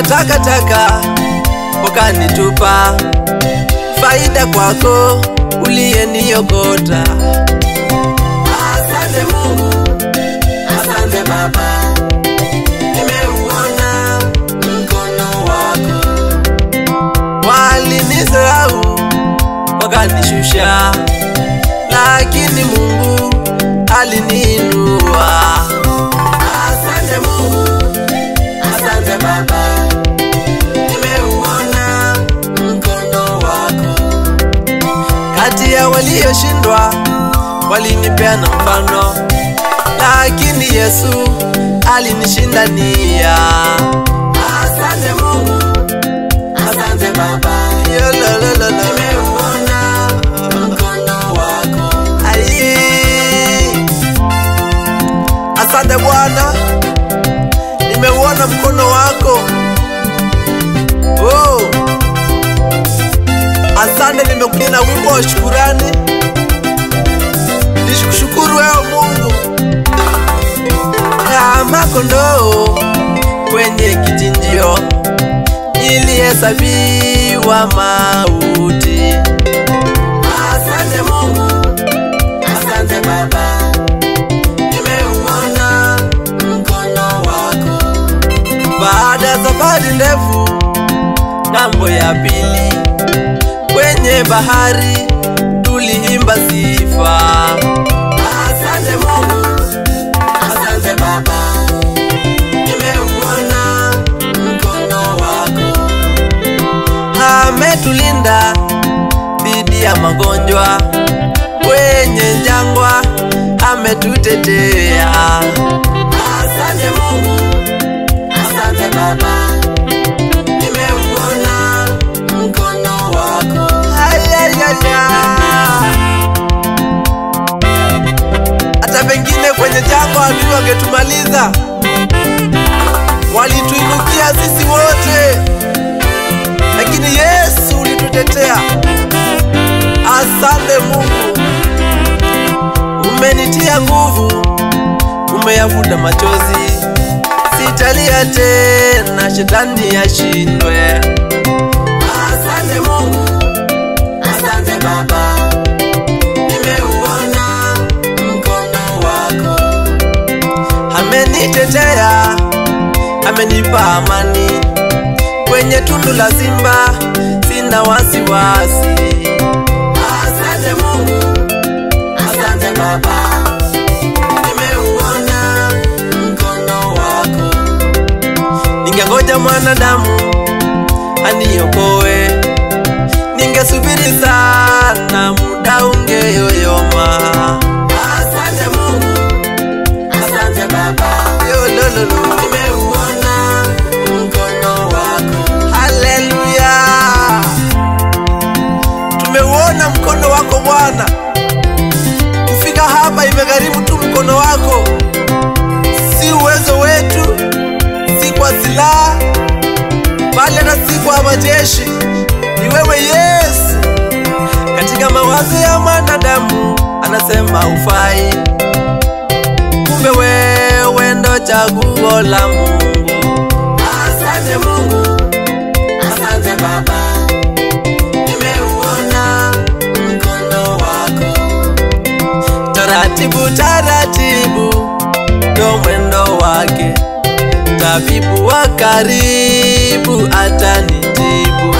kama takataka wakanitupa, faida kwako uliyeniokota. Asante Mungu, asante Baba, nimeuona mkono wako. Walinisahau wakanishusha, lakini Mungu aliniinua. Asante Mungu, asante Baba, nimeuona mkono wako. Kati ya walioshindwa walinipea na mfano, lakini Yesu alinishindania. Asante Mungu, asante Baba, nimeuona mkono wako. Asante Bwana, nimeuona mkono wako. Oh, asante, nimekuja na wimbo wa shukrani. Nishukuru wewe Mungu. Kama kondoo kwenye kichinjio nilihesabiwa mauti. Asante Mungu, asante Baba, nimeuona mkono wako. Baada ya safari ndefu ng'ambo ya pili, kwenye bahari tuliimba sifa. Asante Mungu, asante Baba, nimeuona mkono wako. Ametulinda dhidi ya magonjwa, kwenye jangwa ametutetea. Asante Mungu, asante Baba, nimeuona mkono wako. Hata pengine kwenye jangwa adui wangetumaliza, walituinukia sisi wote, lakini Yesu ulitutetea. Asante Mungu, umenitia nguvu, umeyafuta machozi, sitalia tena, shetani ashindwe. Asante Mungu, asante Baba, nimeuona mkono wako. Amenitetea, amenipa amani, kwenye tundu la simba sina wasiwasi. Asante Mungu, asante Baba, nimeuona mkono wako. Ningengoja mwanadamu aniokoe, ningesubiri sana, muda ungeyoyoma. Asante Mungu, asante Baba, nimeuona mkono wako. Haleluya, tumeuona mkono wako Bwana. Kufika hapa imegharimu tu mkono wako, si uwezo wetu, si kwa silaha, bali na si kwa majeshi. Ni wewe Yesu. Katika mawazo ya mwanadamu anasema ufai, kumbe wewe ndo chaguo la Mungu. Asante Mungu, asante Baba, nimeuona mkono wako. Taratibu taratibu ndo mwendo wake, tabibu wa karibu atanitibu.